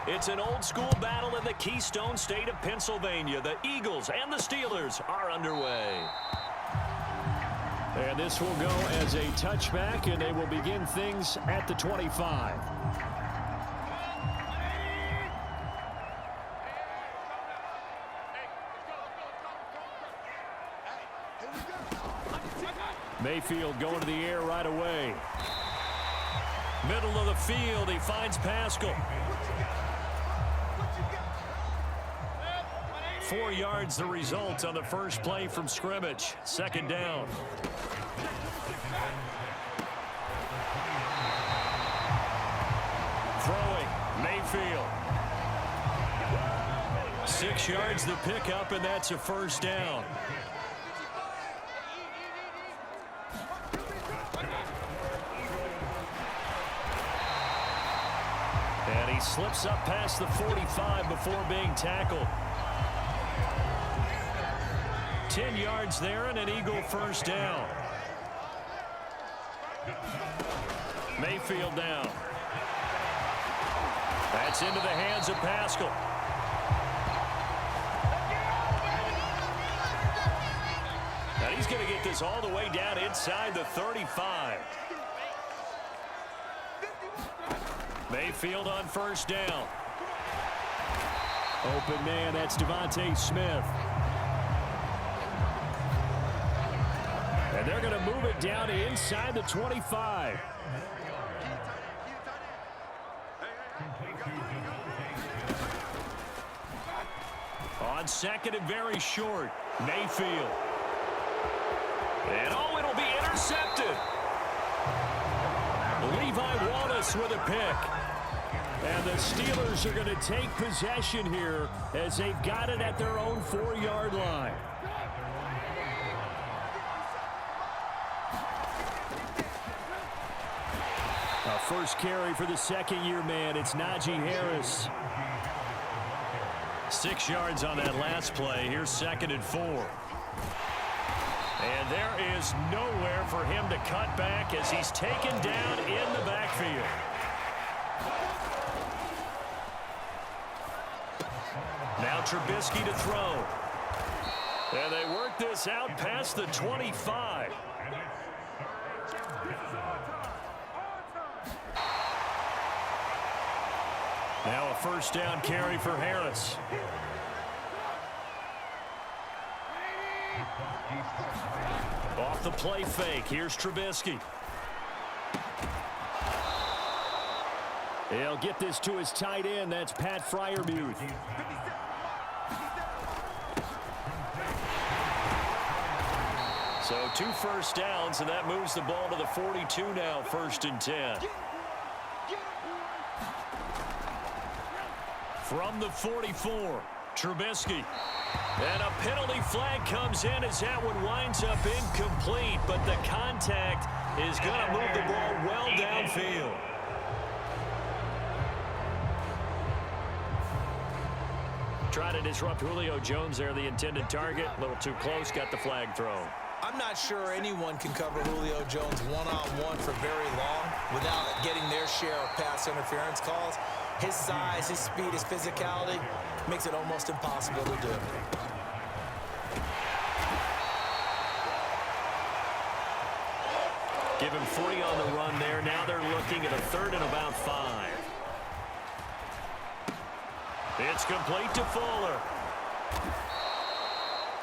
It's an old-school battle in the Keystone State of Pennsylvania. The Eagles and the Steelers are underway. And this will go as a touchback, and they will begin things at the 25. Mayfield going to the air right away. Middle of the field, he finds Pascal. 4 yards the result on the first play from scrimmage. Second down. Throwing, Mayfield. 6 yards the pickup, and that's a first down. And he slips up past the 45 before being tackled. 10 yards there and an Eagle first down. Mayfield down. That's into the hands of Pascal. And he's going to get this all the way down inside the 35. Mayfield on first down. Open man, that's Devontae Smith. And they're going to move it down inside the 25. On second and very short, Mayfield. And oh, it'll be intercepted. Levi Wallace with a pick. And the Steelers are going to take possession here as they've got it at their own 4-yard line. A first carry for the second-year man. It's Najee Harris. 6 yards on that last play. Here's second and 4. And there is nowhere for him to cut back as he's taken down in the backfield. Now Trubisky to throw. And they work this out past the 25. Now a first down carry for Harris. Off the play fake. Here's Trubisky. He'll get this to his tight end. That's Pat Freiermuth. So 2 first downs, and that moves the ball to the 42 now, 1st and 10. From the 44, Trubisky. And a penalty flag comes in as that one winds up incomplete, but the contact is going to move the ball well downfield. Try to disrupt Julio Jones there, the intended target. A little too close, got the flag thrown. I'm not sure anyone can cover Julio Jones one-on-one for very long without getting their share of pass interference calls. His size, his speed, his physicality makes it almost impossible to do. Give him 3 on the run there. Now they're looking at a 3rd and about 5. It's complete to Fuller.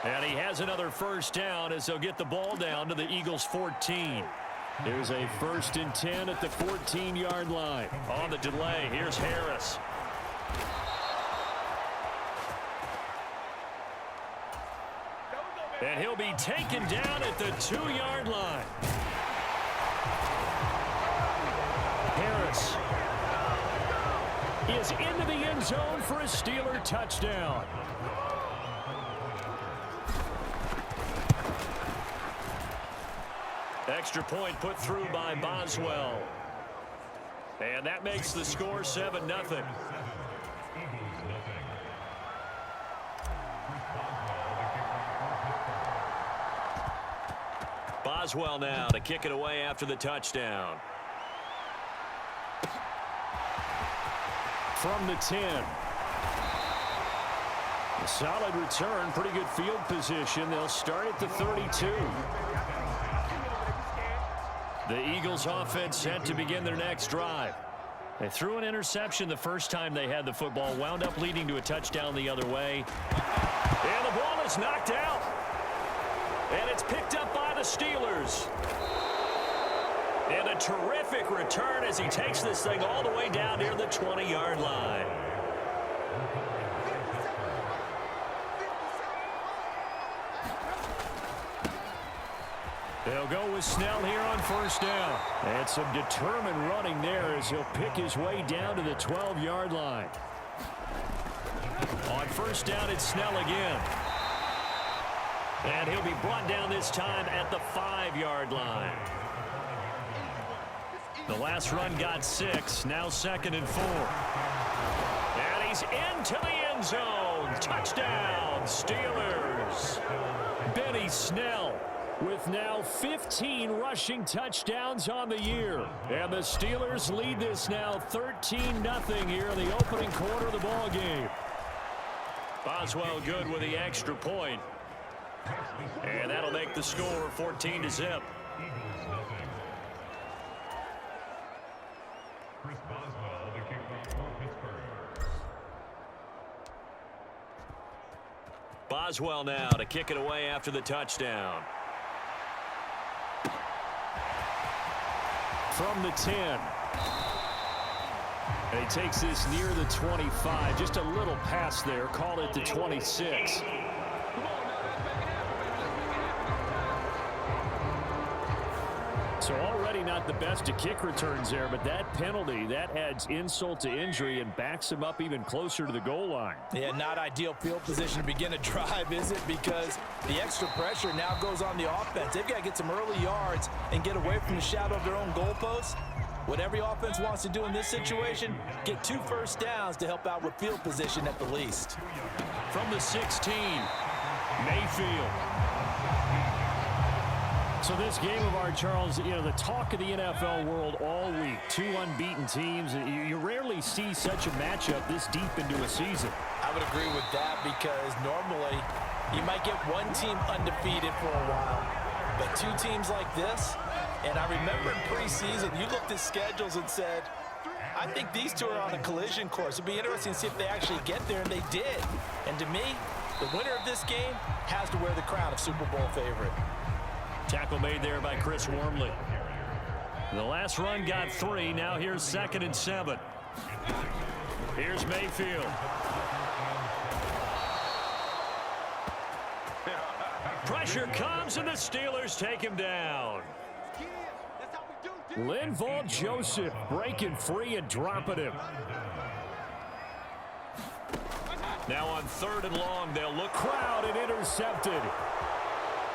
And he has another first down as they'll get the ball down to the Eagles' 14. Here's a 1st and 10 at the 14-yard line. On the delay, here's Harris. And he'll be taken down at the 2-yard line. Harris is into the end zone for a Steeler touchdown. Extra point put through by Boswell. And that makes the score 7-0. Boswell now to kick it away after the touchdown. from the 10. A solid return, pretty good field position. They'll start at the 32. The Eagles offense set to begin their next drive. They threw an interception the first time they had the football, wound up leading to a touchdown the other way. And the ball is knocked out. And it's picked up by the Steelers. And a terrific return as he takes this thing all the way down near the 20-yard line. They'll go with Snell here on first down. And some determined running there as he'll pick his way down to the 12-yard line. On first down, it's Snell again. And he'll be brought down this time at the 5-yard line. The last run got 6, now 2nd and 4. And he's into the end zone. Touchdown, Steelers. Benny Snell with now 15 rushing touchdowns on the year. And the Steelers lead this now 13-0 here in the opening quarter of the ball game. Boswell good with the extra point. And that'll make the score 14-0. Boswell now to kick it away after the touchdown. From the 10. And he takes this near the 25. Just a little pass there. Call it the 26. So already not the best to kick returns there, but that penalty, that adds insult to injury and backs him up even closer to the goal line. Yeah, not ideal field position to begin a drive, is it? Because the extra pressure now goes on the offense. They've got to get some early yards and get away from the shadow of their own goalposts. What every offense wants to do in this situation, get 2 first downs to help out with field position at the least. From the 16, Mayfield. So this game of ours, Charles, you know, the talk of the NFL world all week. 2 unbeaten teams. You rarely see such a matchup this deep into a season. I would agree with that because normally you might get one team undefeated for a while. But 2 teams like this, and I remember in preseason, you looked at schedules and said, I think these 2 are on a collision course. It'd be interesting to see if they actually get there, and they did. And to me, the winner of this game has to wear the crown of Super Bowl favorite. Tackle made there by Chris Wormley. The last run got 3. Now here's 2nd and 7. Here's Mayfield. Pressure comes, and the Steelers take him down. Linval Joseph breaking free and dropping him. Now on 3rd and long, they'll look crowded, intercepted.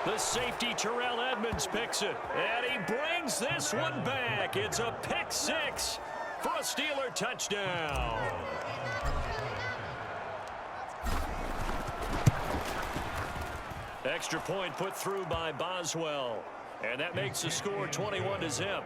The safety, Terrell Edmonds, picks it. And he brings this one back. It's a pick 6 for a Steeler touchdown. Extra point put through by Boswell. And that makes the score 21-0.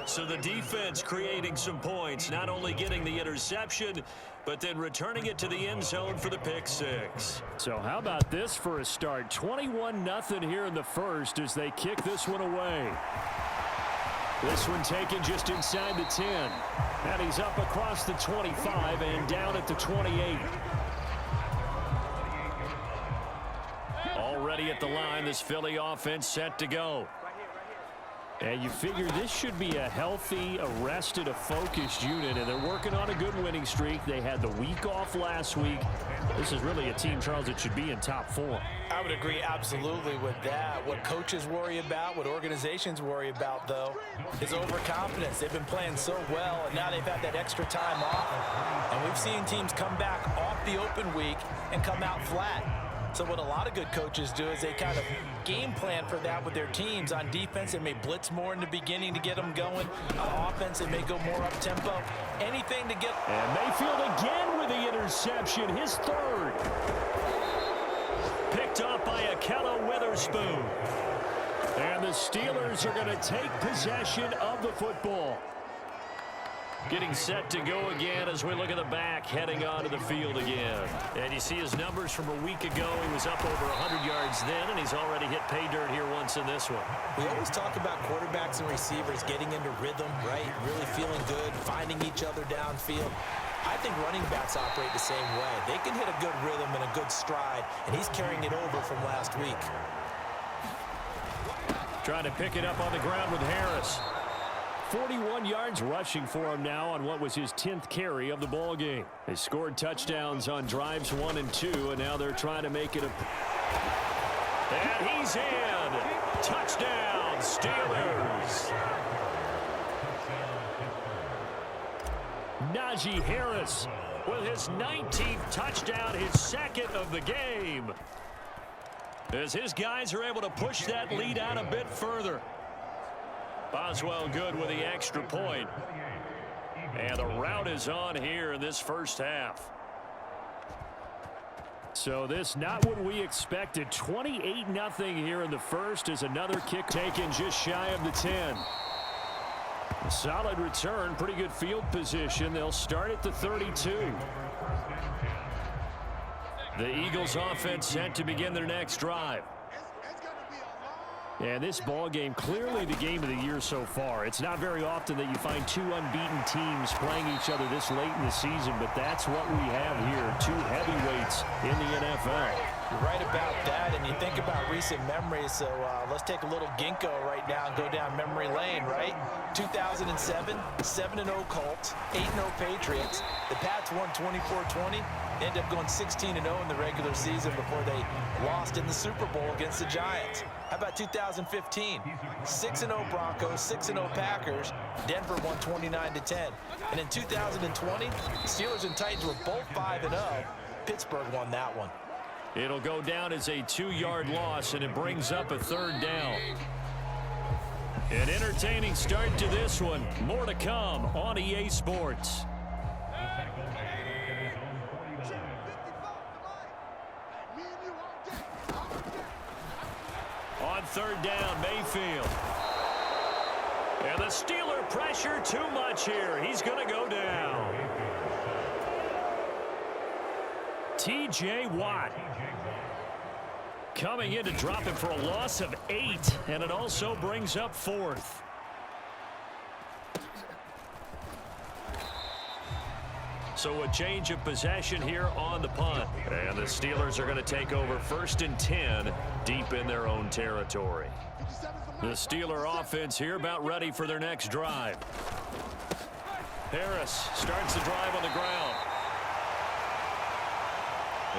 So the defense creating some points, not only getting the interception, but then returning it to the end zone for the pick 6. So how about this for a start? 21-0 here in the first as they kick this one away. This one taken just inside the 10. And he's up across the 25 and down at the 28. Already at the line, this Philly offense set to go. And you figure this should be a healthy, a rested, a focused unit, and they're working on a good winning streak. They had the week off last week. This is really a team, Charles, that should be in top 4. I would agree absolutely with that. What coaches worry about, what organizations worry about, though, is overconfidence. They've been playing so well, and now they've had that extra time off. And we've seen teams come back off the open week and come out flat. So what a lot of good coaches do is they kind of game plan for that with their teams. On defense, they may blitz more in the beginning to get them going. On offense, they may go more up-tempo. Anything to get... And Mayfield again with the interception, his 3rd. Picked up by Akella Witherspoon. And the Steelers are going to take possession of the football. Getting set to go again as we look at the back, heading onto the field again. And you see his numbers from a week ago. He was up over 100 yards then, and he's already hit pay dirt here once in this one. We always talk about quarterbacks and receivers getting into rhythm, right? Really feeling good, finding each other downfield. I think running backs operate the same way. They can hit a good rhythm and a good stride, and he's carrying it over from last week. Trying to pick it up on the ground with Harris. 41 yards rushing for him now on what was his 10th carry of the ball game. They scored touchdowns on drives 1 and 2, and now they're trying to make it a... And he's in! Touchdown, Steelers! Najee Harris with his 19th touchdown, his second of the game. As his guys are able to push that lead out a bit further. Boswell good with the extra point. And the route is on here in this first half. So this not what we expected. 28-0 here in the first as another kick taken just shy of the 10. A solid return, pretty good field position. They'll start at the 32. The Eagles offense set to begin their next drive. And this ball game, clearly the game of the year so far. It's not very often that you find two unbeaten teams playing each other this late in the season, but that's what we have here, two heavyweights in the NFL. You're right about that, and you think about recent memories, so let's take a little ginkgo right now and go down memory lane, right? 2007, 7-0 Colts, 8-0 Patriots. The Pats won 24-20, ended up going 16-0 in the regular season before they lost in the Super Bowl against the Giants. How about 2015? 6-0 Broncos, 6-0 Packers. Denver won 29-10. And in 2020, Steelers and Titans were both 5-0. Pittsburgh won that one. It'll go down as a 2-yard loss, and it brings up a third down. An entertaining start to this one. More to come on EA Sports. On third down, Mayfield. And the Steeler pressure too much here. He's going to go down. T.J. Watt coming in to drop it for a loss of 8, and it also brings up 4th. So a change of possession here on the punt. And the Steelers are going to take over 1st and 10 deep in their own territory. The Steeler offense here about ready for their next drive. Harris starts the drive on the ground.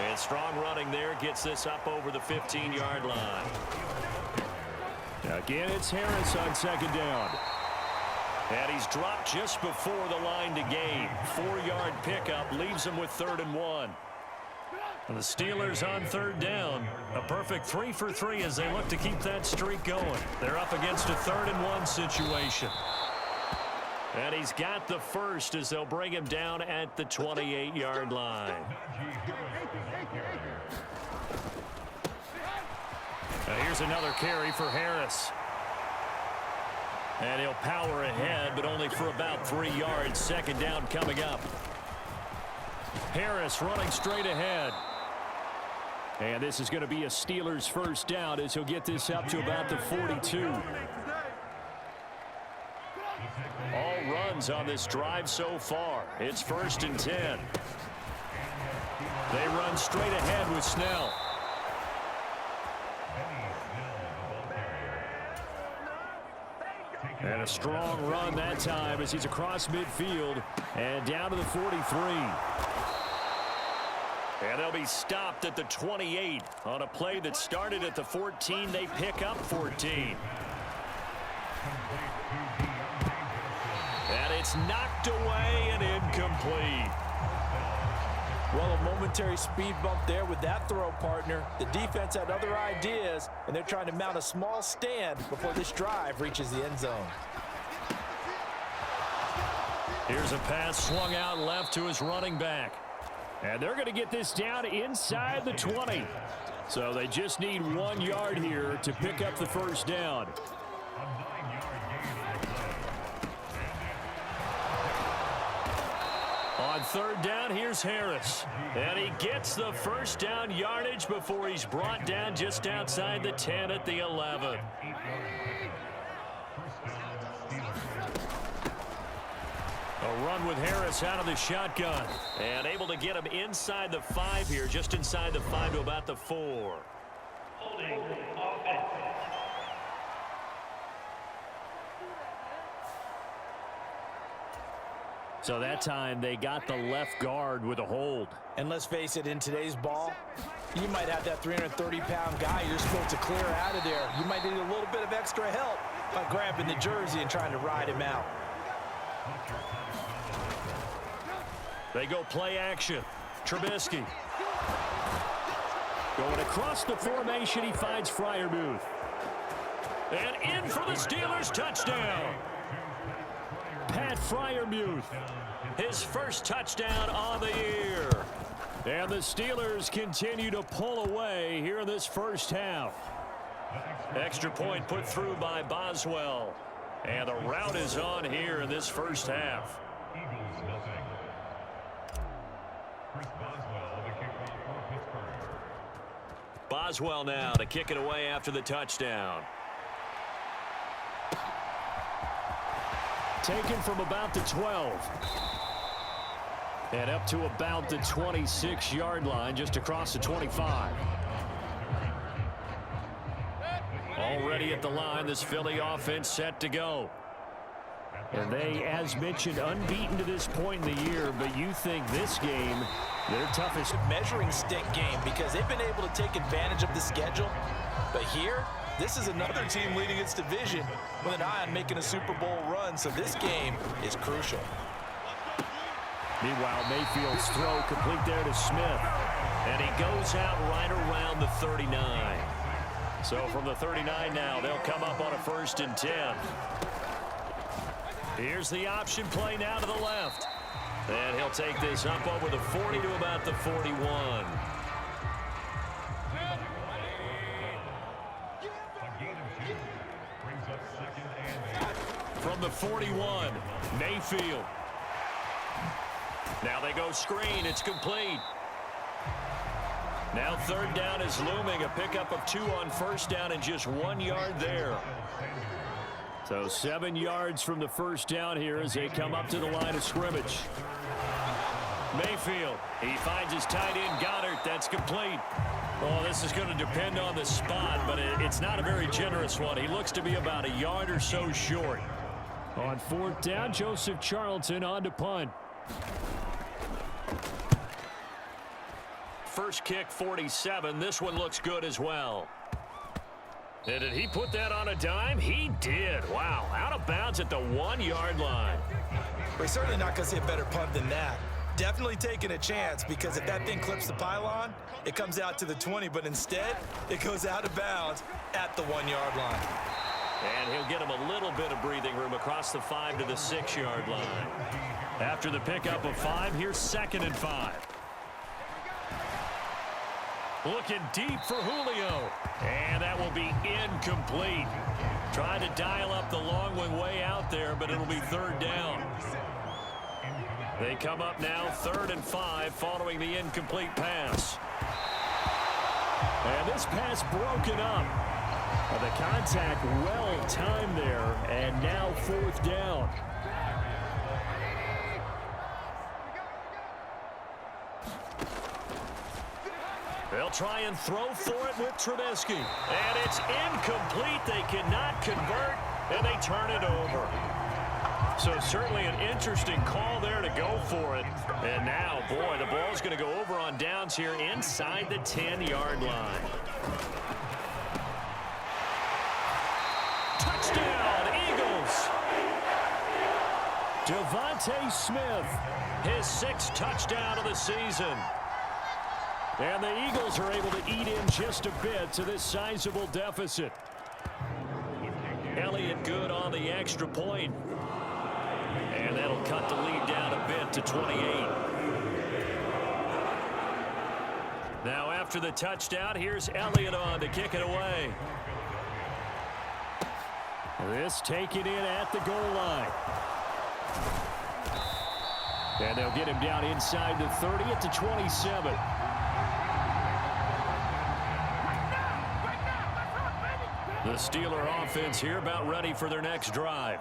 And strong running there gets this up over the 15-yard line. Again, it's Harris on second down. And he's dropped just before the line to gain. 4-yard pickup leaves him with 3rd and 1. And the Steelers on third down. A perfect 3 for 3 as they look to keep that streak going. They're up against a 3rd and 1 situation. And he's got the first as they'll bring him down at the 28-yard line. Now here's another carry for Harris. And he'll power ahead, but only for about 3 yards. Second down coming up. Harris running straight ahead. And this is going to be a Steelers first down as he'll get this up to about the 42. All runs on this drive so far. It's 1st and 10. They run straight ahead with Snell. And a strong run that time as he's across midfield and down to the 43. And they'll be stopped at the 28 on a play that started at the 14. They pick up 14. And it's knocked away and incomplete. Well, a momentary speed bump there with that throw, partner. The defense had other ideas, and they're trying to mount a small stand before this drive reaches the end zone. Here's a pass swung out left to his running back. And they're going to get this down inside the 20. So they just need 1 yard here to pick up the first down. On third down, here's Harris. And he gets the first down yardage before he's brought down just outside the 10 at the 11. A run with Harris out of the shotgun. And able to get him inside the 5 here, just inside the 5 to about the 4. So that time they got the left guard with a hold. And let's face it, in today's ball, you might have that 330-pound guy you're supposed to clear out of there. You might need a little bit of extra help by grabbing the jersey and trying to ride him out. They go play action. Trubisky. Going across the formation, he finds Freiermuth. And in for the Steelers, touchdown. Pat Freiermuth, his first touchdown on the year. And the Steelers continue to pull away here in this first half. Extra point put through by Boswell. And the rout is on here in this first half. Boswell now to kick it away after the touchdown. Taken from about the 12. And up to about the 26-yard line, just across the 25. Already at the line, this Philly offense set to go. And they, as mentioned, unbeaten to this point in the year, but you think this game, their toughest measuring stick game, because they've been able to take advantage of the schedule. But here, this is another team leading its division with an eye on making a Super Bowl run, so this game is crucial. Meanwhile, Mayfield's throw complete there to Smith. And he goes out right around the 39. So from the 39 now, they'll come up on a 1st and 10. Here's the option play now to the left. And he'll take this up over the 40 to about the 41. From the 41, Mayfield. Now they go screen. It's complete. Now 3rd down is looming. A pickup of 2 on 1st down and just 1 yard there. So 7 yards from the 1st down here as they come up to the line of scrimmage. Mayfield, he finds his tight end Goddard. That's complete. Oh, this is going to depend on the spot, but it's not a very generous one. He looks to be about a yard or so short. On 4th down, Joseph Charlton on to punt. First kick, 47. This one looks good as well. And did he put that on a dime? He did. Wow, out of bounds at the 1 yard line. We're certainly not going to see a better punt than that. Definitely taking a chance, because if that thing clips the pylon, it comes out to the 20, but instead, it goes out of bounds at the 1 yard line. And he'll get him a little bit of breathing room across the 5 to the 6 yard line. After the pickup of 5, here's 2nd and 5. Looking deep for Julio. And that will be incomplete. Trying to dial up the long one way out there, but it'll be 3rd down. They come up now 3rd and 5 following the incomplete pass. And this pass broken up. The contact well timed there, and now 4th down. They'll try and throw for it with Trubisky. And it's incomplete. They cannot convert, and they turn it over. So certainly an interesting call there to go for it. And now, boy, the ball's going to go over on downs here inside the 10-yard line. Touchdown, Eagles. Devontae Smith, his 6th touchdown of the season. And the Eagles are able to eat in just a bit to this sizable deficit. Elliott good on the extra point. And that'll cut the lead down a bit to 28. Now after the touchdown, here's Elliott on to kick it away. This taken in at the goal line. And they'll get him down inside the 30 at the 27. The Steeler offense here about ready for their next drive.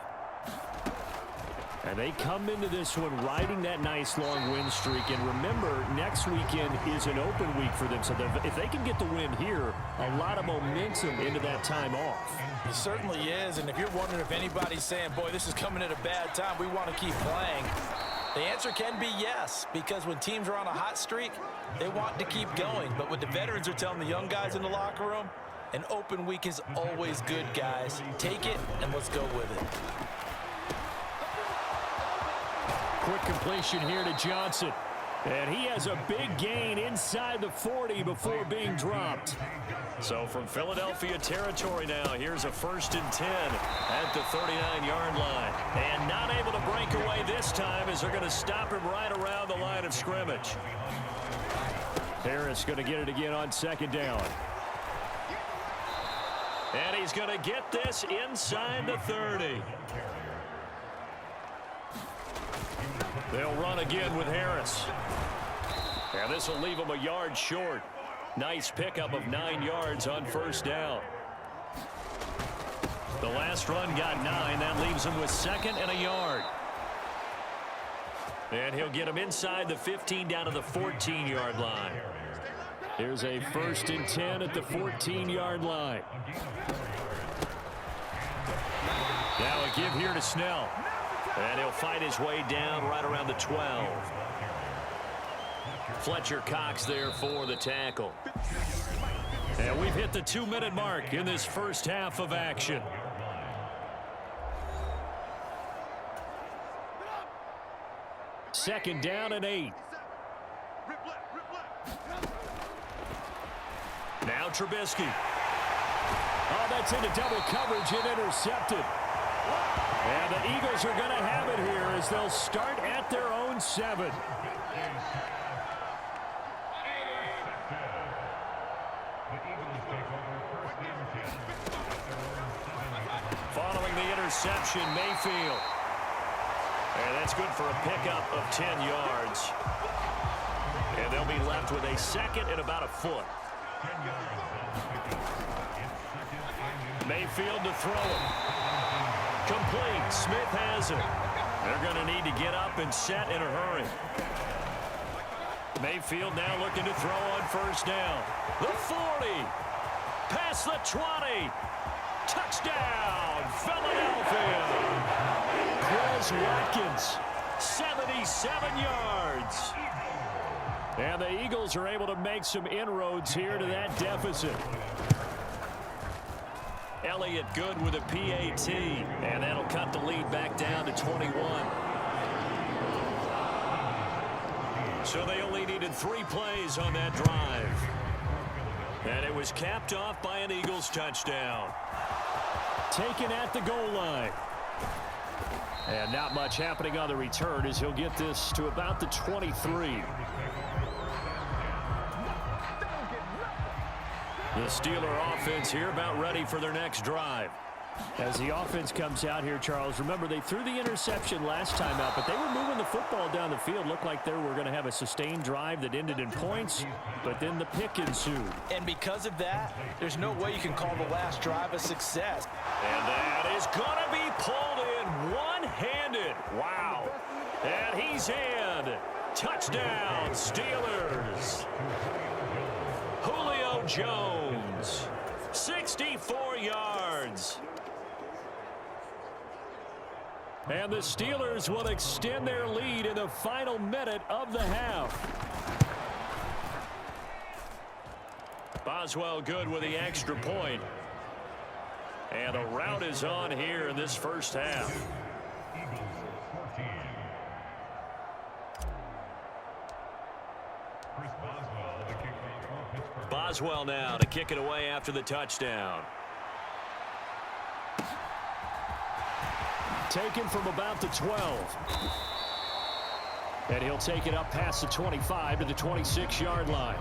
And they come into this one riding that nice long win streak. And remember, next weekend is an open week for them. So if they can get the win here, a lot of momentum into that time off. It certainly is. And if you're wondering if anybody's saying, boy, this is coming at a bad time, we want to keep playing, the answer can be yes. Because when teams are on a hot streak, they want to keep going. But what the veterans are telling the young guys in the locker room, an open week is always good, guys. Take it, and let's go with it. Quick completion here to Johnson. And he has a big gain inside the 40 before being dropped. So from Philadelphia territory now, here's a 1st and 10 at the 39-yard line. And not able to break away this time as they're going to stop him right around the line of scrimmage. Harris going to get it again on 2nd down. And he's going to get this inside the 30. They'll run again with Harris. And this will leave him a yard short. Nice pickup of 9 yards on 1st down. The last run got 9. That leaves him with 2nd and a yard. And he'll get him inside the 15 down to the 14-yard line. Here's a 1st and 10 at the 14-yard line. Now a give here to Snell. And he'll fight his way down right around the 12. Fletcher Cox there for the tackle. And we've hit the 2-minute mark in this first half of action. Second down and 8. Now Trubisky. Oh, that's into double coverage and intercepted. And the Eagles are going to have it here as they'll start at their own 7. Following the interception, Mayfield. And that's good for a pickup of 10 yards. And they'll be left with a 2nd and about a foot. Mayfield to throw it. Complete. Smith has it. They're going to need to get up and set in a hurry. Mayfield now looking to throw on 1st down. The 40. Past the 20. Touchdown, Philadelphia. Chris Watkins, 77 yards. And the Eagles are able to make some inroads here to that deficit. Elliott good with a PAT, and that'll cut the lead back down to 21. So they only needed 3 plays on that drive. And it was capped off by an Eagles touchdown. Taken at the goal line. And not much happening on the return as he'll get this to about the 23. The Steeler offense here about ready for their next drive. As the offense comes out here, Charles, remember they threw the interception last time out, but they were moving the football down the field. Looked like they were going to have a sustained drive that ended in points, but then the pick ensued. And because of that, there's no way you can call the last drive a success. And that is going to be pulled in one-handed. Wow. And he's in. Touchdown, Steelers. Julio Jones, 64 yards. And the Steelers will extend their lead in the final minute of the half. Boswell good with the extra point. And a rout is on here in this first half. Boswell now to kick it away after the touchdown. Taken from about the 12. And he'll take it up past the 25 to the 26-yard line.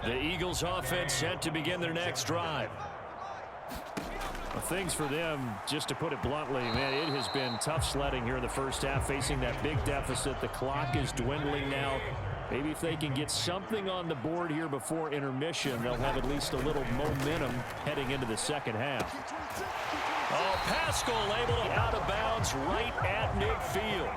The Eagles offense set to begin their next drive. Things for them, just to put it bluntly, man, it has been tough sledding here in the first half, facing that big deficit. The clock is dwindling now. Maybe if they can get something on the board here before intermission, they'll have at least a little momentum heading into the second half. Oh, Pascal able to out of bounds right at midfield.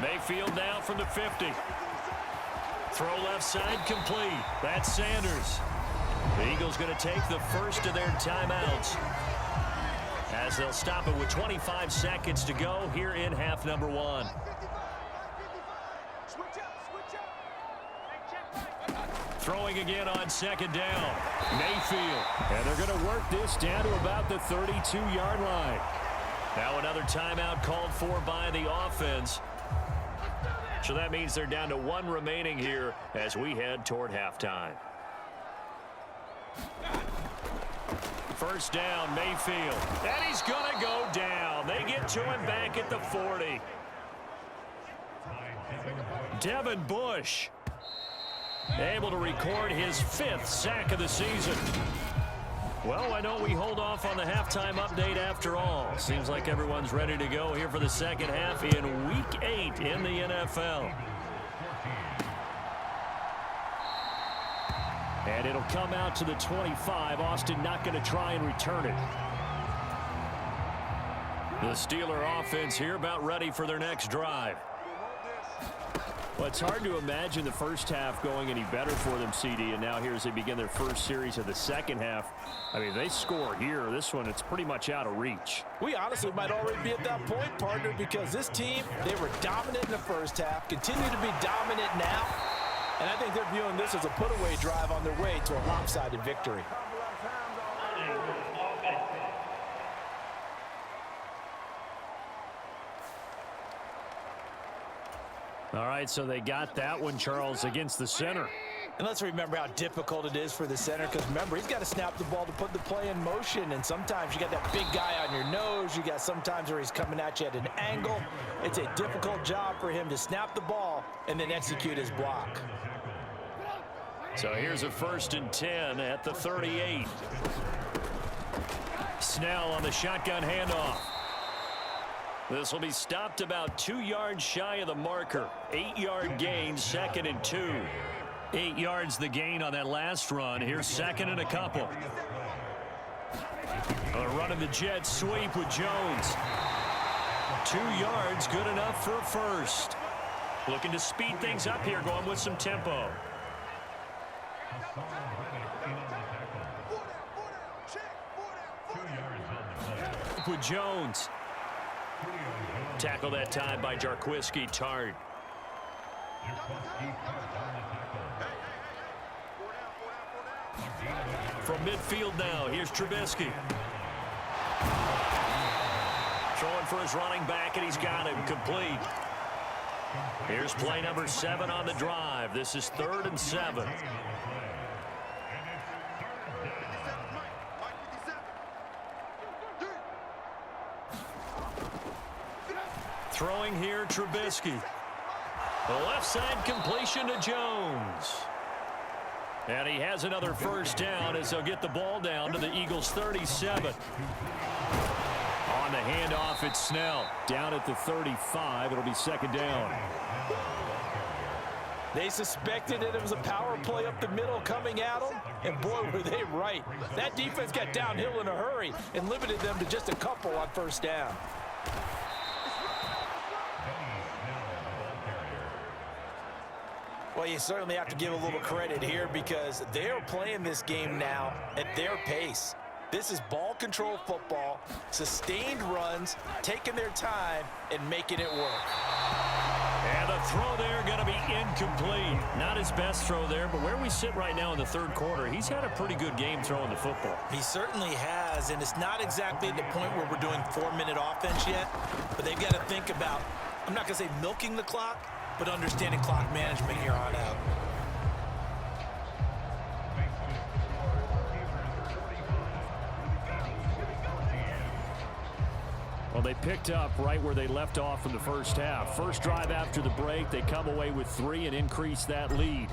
Mayfield now from the 50. Throw left side complete. That's Sanders. The Eagles going to take the first of their timeouts, as they'll stop it with 25 seconds to go here in half number 1. Throwing again on second down. Mayfield. And they're going to work this down to about the 32-yard line. Now another timeout called for by the offense. So that means they're down to 1 remaining here as we head toward halftime. First down, Mayfield. And he's going to go down. They get to him back at the 40. Devin Bush able to record his 5th sack of the season. Well, why don't we hold off on the halftime update after all? Seems like everyone's ready to go here for the second half in Week 8 in the NFL. And it'll come out to the 25. Austin not going to try and return it. The Steeler offense here about ready for their next drive. Well, it's hard to imagine the first half going any better for them, CD, and now here as they begin their first series of the second half. I mean, they score here. This one, it's pretty much out of reach. We honestly might already be at that point, partner, because this team, they were dominant in the first half, continue to be dominant now, and I think they're viewing this as a put-away drive on their way to a lopsided victory. All right, so they got that one, Charles, against the center. And let's remember how difficult it is for the center, because remember, he's got to snap the ball to put the play in motion, and sometimes you got that big guy on your nose. You got sometimes where he's coming at you at an angle. It's a difficult job for him to snap the ball and then execute his block. So here's a 1st and 10 at the 38. Snell on the shotgun handoff. This will be stopped about 2 yards shy of the marker. 8-yard gain, 2nd and 2. 8 yards the gain on that last run. Here's 2nd and a couple. Running the jet sweep with Jones. 2 yards, good enough for a first. Looking to speed things up here, going with some tempo. With Jones. Tackle that time by Jarquiski Tart. From midfield now, here's Trubisky. Throwing for his running back, and he's got him complete. Here's play number 7 on the drive. This is 3rd and 7. Throwing here, Trubisky. The left side completion to Jones. And he has another first down as they'll get the ball down to the Eagles' 37. On the handoff, it's Snell. Down at the 35. It'll be 2nd down. They suspected that it was a power play up the middle coming at them, and boy, were they right. That defense got downhill in a hurry and limited them to just a couple on first down. Well, you certainly have to give a little credit here because they're playing this game now at their pace. This is ball control football, sustained runs, taking their time, and making it work. And the throw there going to be incomplete. Not his best throw there, but where we sit right now in the 3rd quarter, he's had a pretty good game throwing the football. He certainly has, and it's not exactly at the point where we're doing 4-minute offense yet, but they've got to think about, I'm not going to say milking the clock, but understanding clock management here on out. Well, they picked up right where they left off in the first half. First drive after the break, they come away with 3 and increase that lead.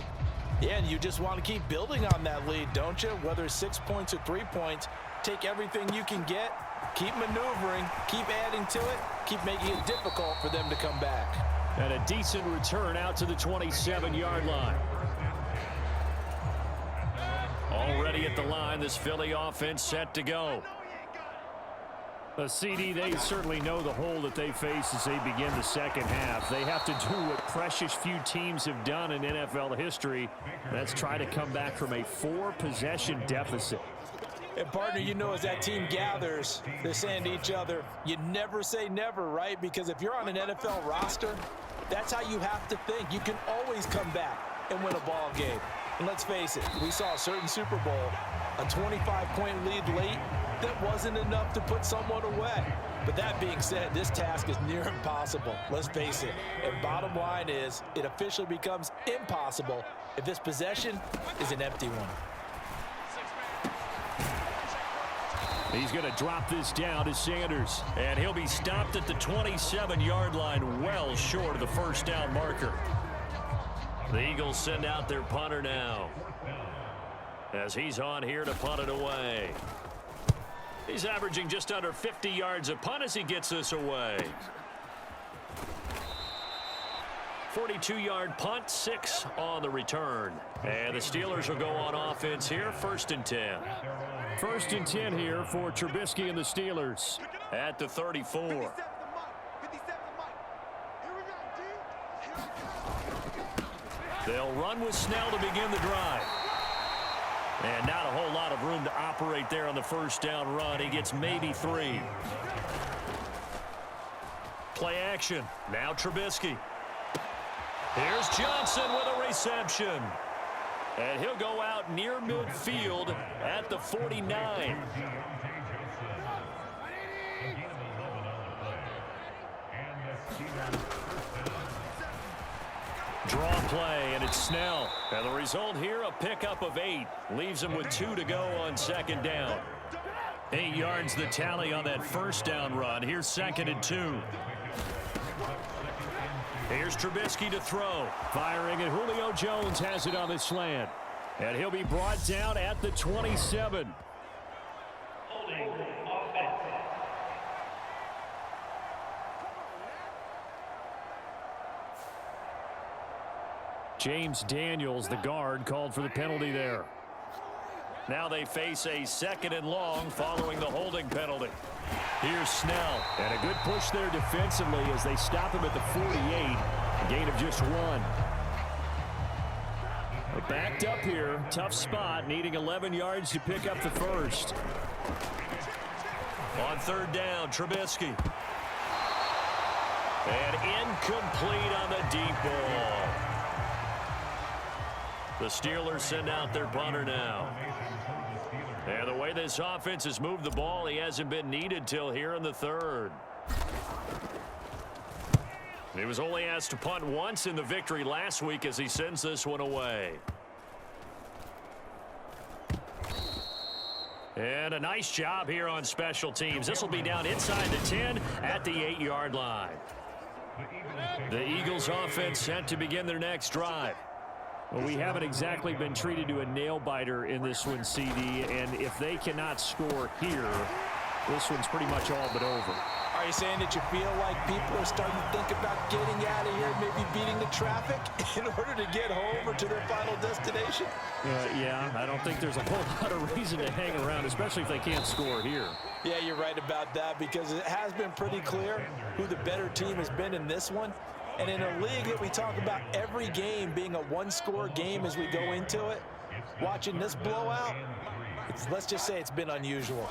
Yeah, and you just want to keep building on that lead, don't you? Whether it's 6 points or 3 points, take everything you can get, keep maneuvering, keep adding to it, keep making it difficult for them to come back. And a decent return out to the 27-yard line. Already at the line, this Philly offense set to go. A CD, they certainly know the hole that they face as they begin the second half. They have to do what precious few teams have done in NFL history. That's try to come back from a 4-possession deficit. And, partner, you know, as that team gathers, they're saying to each other, you never say never, right? Because if you're on an NFL roster, that's how you have to think. You can always come back and win a ball game. And let's face it, we saw a certain Super Bowl, a 25-point lead late, that wasn't enough to put someone away. But that being said, this task is near impossible. Let's face it. And bottom line is, it officially becomes impossible if this possession is an empty one. He's going to drop this down to Sanders. And he'll be stopped at the 27-yard line, well short of the first down marker. The Eagles send out their punter now, as he's on here to punt it away. He's averaging just under 50 yards a punt as he gets this away. 42-yard punt, 6 on the return. And the Steelers will go on offense here, 1st and 10. 1st and 10 here for Trubisky and the Steelers. At the 34. They'll run with Snell to begin the drive. And not a whole lot of room to operate there on the first down run. He gets maybe 3. Play action. Now Trubisky. Here's Johnson with a reception. And he'll go out near midfield at the 49. Draw play, and it's Snell. And the result here, a pickup of 8. Leaves him with 2 to go on 2nd down. 8 yards the tally on that first down run. Here's 2nd and 2. Here's Trubisky to throw. Firing, and Julio Jones has it on the slant. And he'll be brought down at the 27. James Daniels, the guard, called for the penalty there. Now they face a 2nd and long following the holding penalty. Here's Snell. And a good push there defensively as they stop him at the 48. A gain of just 1. But backed up here. Tough spot. Needing 11 yards to pick up the first. On 3rd down, Trubisky. And incomplete on the deep ball. The Steelers send out their punter now. And the way this offense has moved the ball, he hasn't been needed till here in the 3rd. He was only asked to punt once in the victory last week as he sends this one away. And a nice job here on special teams. This will be down inside the 10 at the 8-yard line. The Eagles offense set to begin their next drive. Well, we haven't exactly been treated to a nail-biter in this one, CD, and if they cannot score here, this one's pretty much all but over. Are you saying that you feel like people are starting to think about getting out of here, maybe beating the traffic in order to get home or to their final destination? Yeah, I don't think there's a whole lot of reason to hang around, especially if they can't score here. Yeah, you're right about that because it has been pretty clear who the better team has been in this one. And in a league that we talk about every game being a one-score game as we go into it, watching this blowout, let's just say it's been unusual.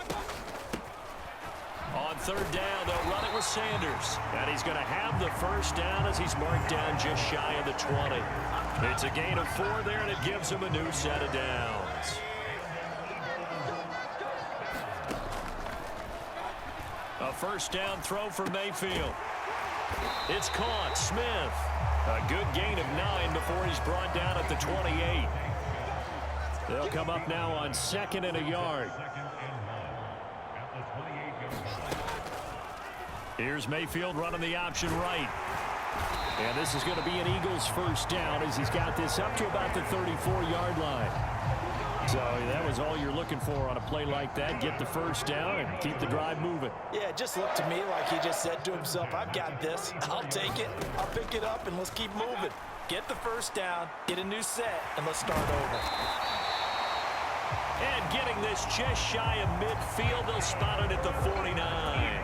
On 3rd down, they'll run it with Sanders. And he's going to have the first down as he's marked down just shy of the 20. It's a gain of 4 there, and it gives him a new set of downs. A first down throw for Mayfield. It's caught. Smith. A good gain of 9 before he's brought down at the 28. They'll come up now on 2nd and a yard. Here's Mayfield running the option right. And this is going to be an Eagles first down as he's got this up to about the 34-yard line. So that was all you're looking for on a play like that. Get the first down and keep the drive moving. Yeah, it just looked to me like he just said to himself, I've got this. I'll take it. I'll pick it up, and let's keep moving. Get the first down, get a new set, and let's start over. And getting this just shy of midfield, they'll spot it at the 49.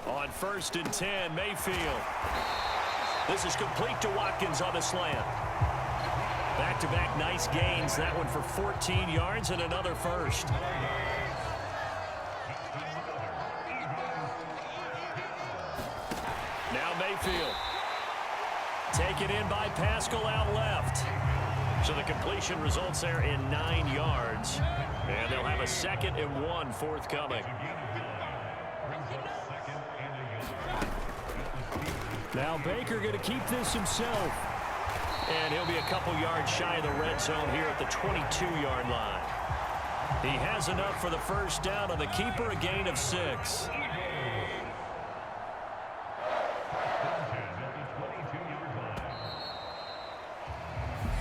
On 1st and 10, Mayfield. This is complete to Watkins on the slant. Back-to-back nice gains. That one for 14 yards and another first. Now Mayfield. Taken in by Pascal out left. So the completion results there in 9 yards. And they'll have a 2nd and 1 forthcoming. Now Baker going to keep this himself. And he'll be a couple yards shy of the red zone here at the 22-yard line. He has enough for the first down on the keeper, a gain of 6.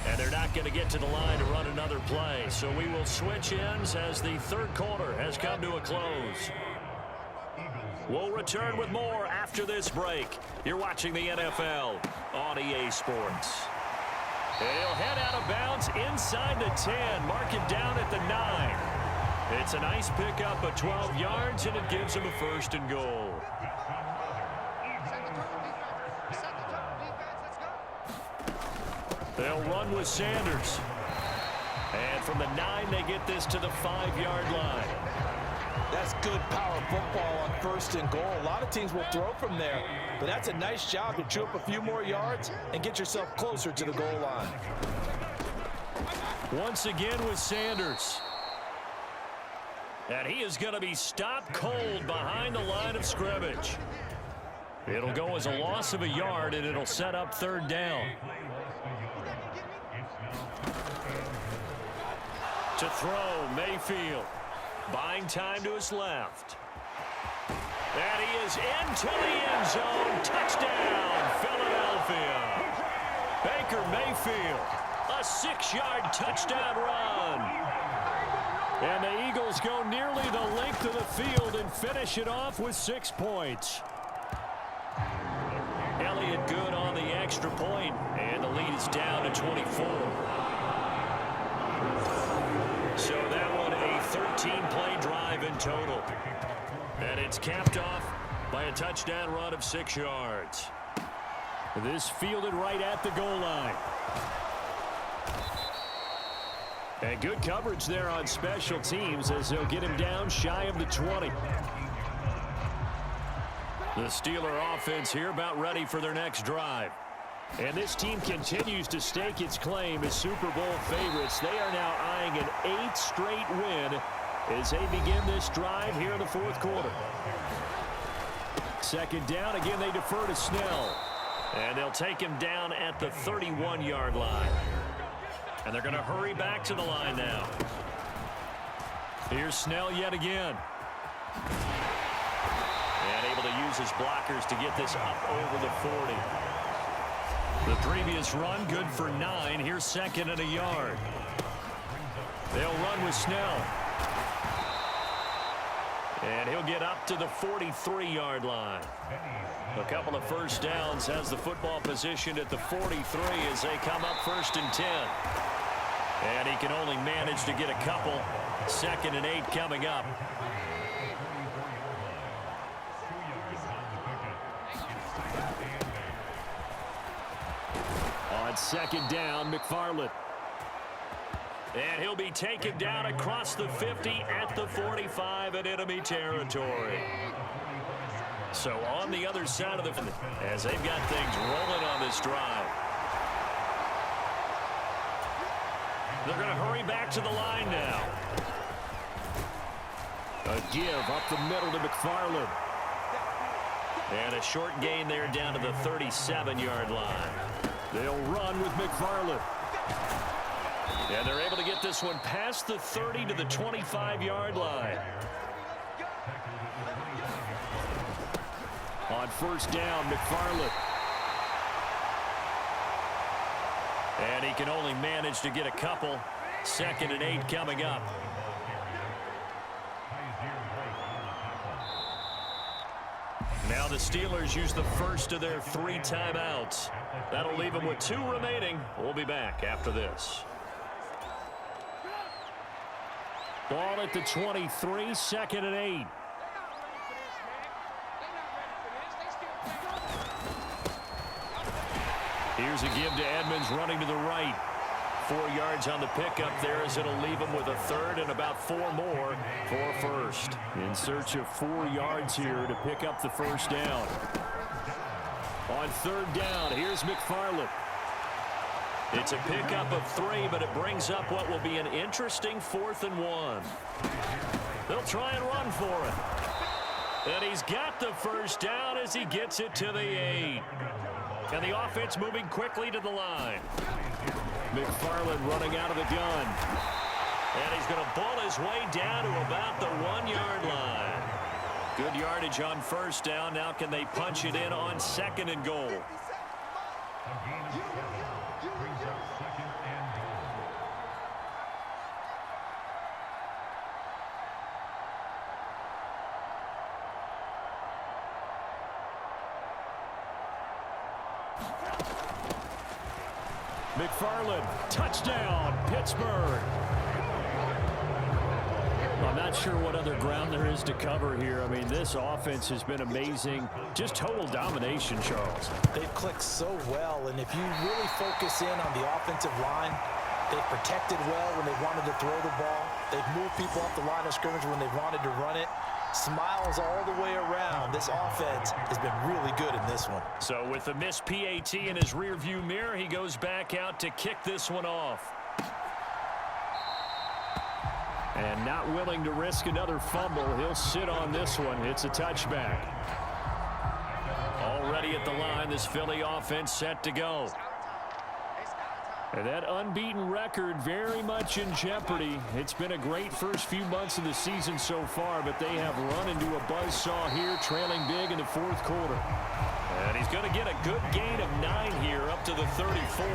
And they're not going to get to the line to run another play. So we will switch ends as the third quarter has come to a close. We'll return with more after this break. You're watching the NFL on EA Sports. He'll head out of bounds inside the 10. Mark it down at the 9. It's a nice pickup of 12 yards, and it gives him a 1st and goal. They'll run with Sanders. And from the 9, they get this to the 5-yard line. That's good power football on 1st and goal. A lot of teams will throw from there, but that's a nice job to chew up a few more yards and get yourself closer to the goal line. Once again with Sanders. And he is going to be stopped cold behind the line of scrimmage. It'll go as a loss of a yard, and it'll set up 3rd down. To throw, Mayfield. Buying time to his left. And he is into the end zone. Touchdown, Philadelphia. Baker Mayfield, a 6-yard touchdown run. And the Eagles go nearly the length of the field and finish it off with 6 points. Elliott good on the extra point, and the lead is down to 24. So that one a 13-play drive in total. And it's capped off by a touchdown run of 6 yards. This fielded right at the goal line. And good coverage there on special teams as they'll get him down shy of the 20. The Steeler offense here about ready for their next drive. And this team continues to stake its claim as Super Bowl favorites. They are now eyeing an 8th straight win as they begin this drive here in the 4th quarter. 2nd down. Again, they defer to Snell. And they'll take him down at the 31-yard line. And they're going to hurry back to the line now. Here's Snell yet again. And able to use his blockers to get this up over the 40. The previous run good for 9. Here's 2nd and a yard. They'll run with Snell. And he'll get up to the 43-yard line. A couple of first downs, has the football positioned at the 43 as they come up 1st and 10. And he can only manage to get a couple. 2nd and 8 coming up. On 2nd down, McFarland. And he'll be taken down across the 50 at the 45 in enemy territory. So on the other side of the field, as they've got things rolling on this drive. They're going to hurry back to the line now. A give up the middle to McFarland. And a short gain there down to the 37-yard line. They'll run with McFarland. And they're able to get this one past the 30 to the 25-yard line. On first down, McFarland. And he can only manage to get a couple. 2nd and 8 coming up. Now the Steelers use the first of their 3 timeouts. That'll leave them with 2 remaining. We'll be back after this. Ball at the 23, 2nd and 8. Here's a give to Edmonds running to the right. 4 yards on the pickup there as it'll leave him with a 3rd and about 4 more for first. In search of 4 yards here to pick up the first down. On 3rd down, here's McFarland. It's a pickup of 3, but it brings up what will be an interesting 4th and 1. They'll try and run for it. And he's got the first down as he gets it to the 8. And the offense moving quickly to the line. McFarland running out of the gun. And he's going to bull his way down to about the 1-yard line. Good yardage on first down. Now can they punch it in on 2nd and goal? McFarland, touchdown, Pittsburgh. I'm not sure what other ground there is to cover here. I mean, this offense has been amazing. Just total domination, Charles. They've clicked so well, and if you really focus in on the offensive line, they've protected well when they wanted to throw the ball. They've moved people off the line of scrimmage when they wanted to run it. Smiles all the way around. This offense has been really good in this one. So with the missed PAT in his rearview mirror, he goes back out to kick this one off. And not willing to risk another fumble, he'll sit on this one. It's a touchback. Already at the line, this Philly offense set to go. And that unbeaten record very much in jeopardy. It's been a great first few months of the season so far, but they have run into a buzzsaw here, trailing big in the 4th quarter. And he's going to get a good gain of 9 here up to the 34.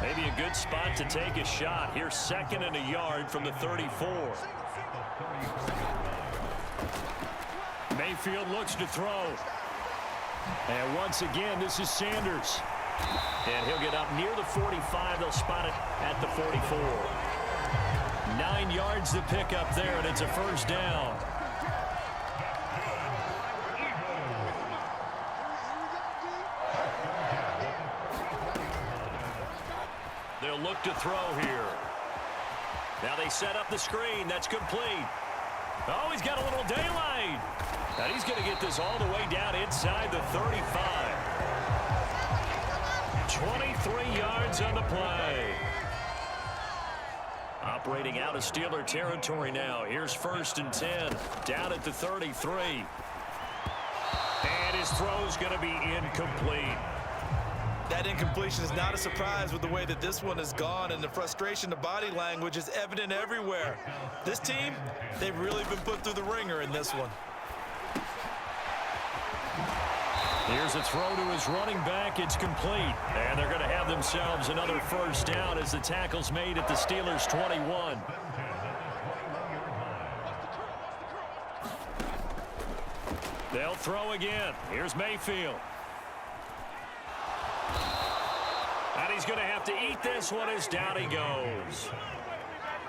Maybe a good spot to take a shot. Here's 2nd and a yard from the 34. Mayfield looks to throw. And once again, this is Sanders. And he'll get up near the 45. They'll spot it at the 44. 9 yards to pick up there, and it's a first down. They'll look to throw here. Now they set up the screen. That's complete. Oh, he's got a little daylight. And he's going to get this all the way down inside the 35. 23 yards on the play. Operating out of Steeler territory now. Here's 1st and 10. Down at the 33. And his throw's going to be incomplete. That incompletion is not a surprise with the way that this one has gone, and the frustration, the body language is evident everywhere. This team, they've really been put through the ringer in this one. Here's a throw to his running back. It's complete. And they're going to have themselves another first down as the tackle's made at the Steelers' 21. They'll throw again. Here's Mayfield. And he's going to have to eat this one as down he goes.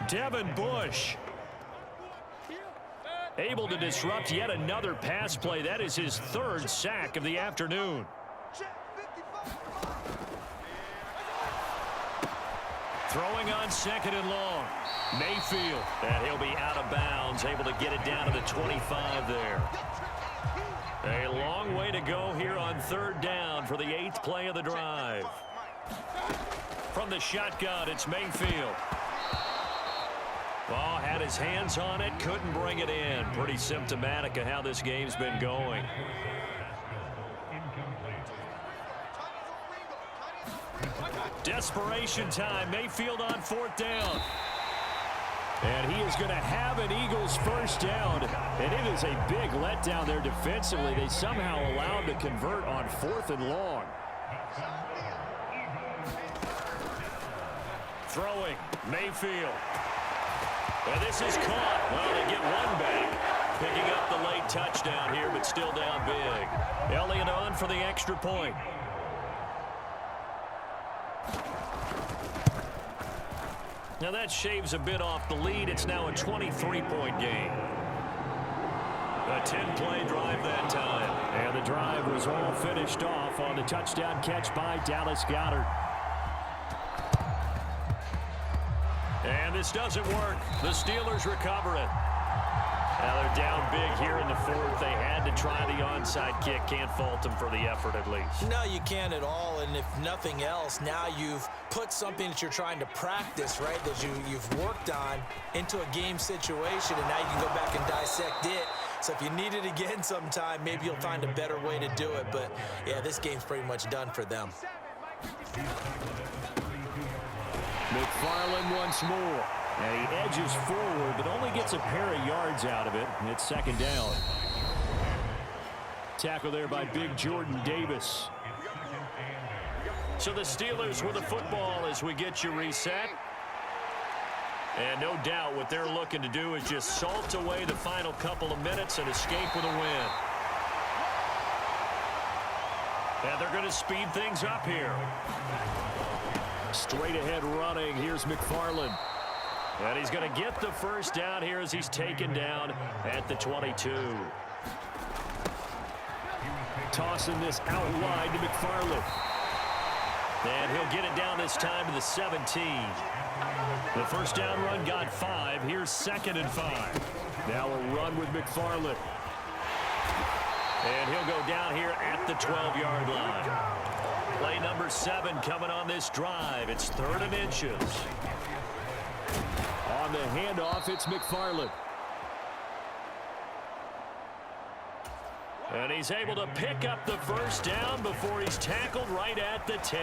Devin Bush able to disrupt yet another pass play. That is his 3rd sack of the afternoon. Throwing on 2nd and long. Mayfield. And he'll be out of bounds, able to get it down to the 25 there. A long way to go here on 3rd down for the 8th play of the drive. From the shotgun, it's Mayfield. Oh, had his hands on it, couldn't bring it in. Pretty symptomatic of how this game's been going. Desperation time. Mayfield on 4th down. And he is going to have an Eagles first down. And it is a big letdown there defensively. They somehow allow him to convert on 4th and long. Throwing, Mayfield. And this is caught. Well, they get one back. Picking up the late touchdown here, but still down big. Elliott on for the extra point. Now that shaves a bit off the lead. It's now a 23-point game. A 10-play drive that time. And the drive was all finished off on the touchdown catch by Dallas Goedert. And this doesn't work. The Steelers recover it. Now they're down big here in the 4th. They had to try the onside kick. Can't fault them for the effort at least. No, you can't at all. And if nothing else, now you've put something that you're trying to practice, right, that you've worked on into a game situation, and now you can go back and dissect it. So if you need it again sometime, maybe you'll find a better way to do it. But, yeah, this game's pretty much done for them. McFarland once more. And he edges forward, but only gets a pair of yards out of it. And it's 2nd down. Tackle there by big Jordan Davis. So the Steelers with the football as we get you reset. And no doubt what they're looking to do is just salt away the final couple of minutes and escape with a win. And they're going to speed things up here. Straight ahead running. Here's McFarland. And he's going to get the first down here as he's taken down at the 22. Tossing this out wide to McFarland. And he'll get it down this time to the 17. The first down run got 5. Here's 2nd and 5. Now a run with McFarland. And he'll go down here at the 12-yard line. Play number 7 coming on this drive. It's 3rd and inches. On the handoff, it's McFarland. And he's able to pick up the first down before he's tackled right at the 10.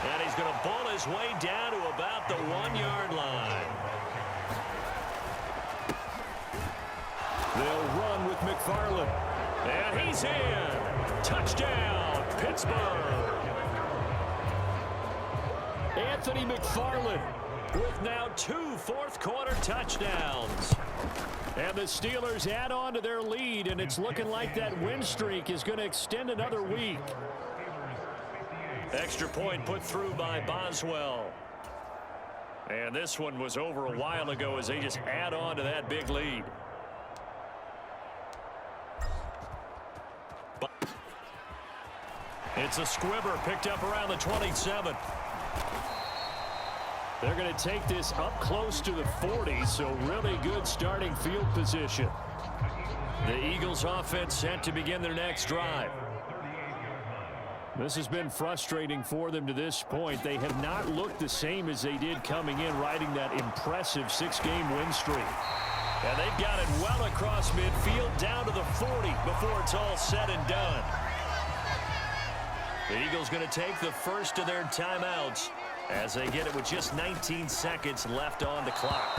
And he's going to bull his way down to about the 1-yard line. They'll run with McFarland. And he's in. Touchdown, Pittsburgh. Anthony McFarland with now 2 fourth-quarter touchdowns. And the Steelers add on to their lead, and it's looking like that win streak is going to extend another week. Extra point put through by Boswell. And this one was over a while ago as they just add on to that big lead. It's a squibber picked up around the 27. They're going to take this up close to the 40, so really good starting field position. The Eagles offense set to begin their next drive. This has been frustrating for them to this point. They have not looked the same as they did coming in, riding that impressive 6-game win streak. And they've got it well across midfield down to the 40 before it's all said and done. The Eagles going to take the first of their timeouts as they get it with just 19 seconds left on the clock.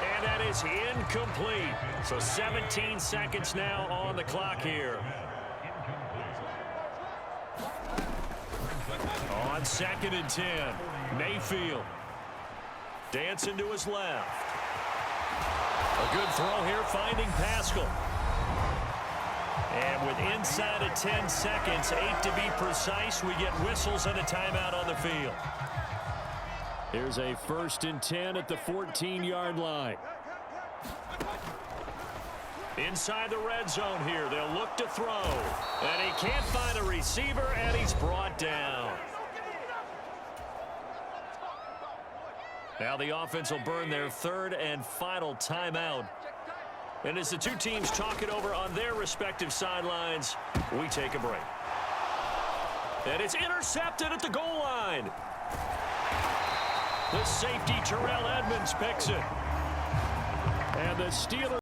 And that is incomplete. So 17 seconds now on the clock here. On 2nd and 10, Mayfield dancing to his left. A good throw here finding Pascal. And with inside of 10 seconds, 8 to be precise, we get whistles and a timeout on the field. Here's a 1st and 10 at the 14-yard line. Inside the red zone here, they'll look to throw. And he can't find a receiver, and he's brought down. Now the offense will burn their 3rd and final timeout. And as the two teams talk it over on their respective sidelines, we take a break. And it's intercepted at the goal line. The safety, Terrell Edmonds, picks it. And the Steelers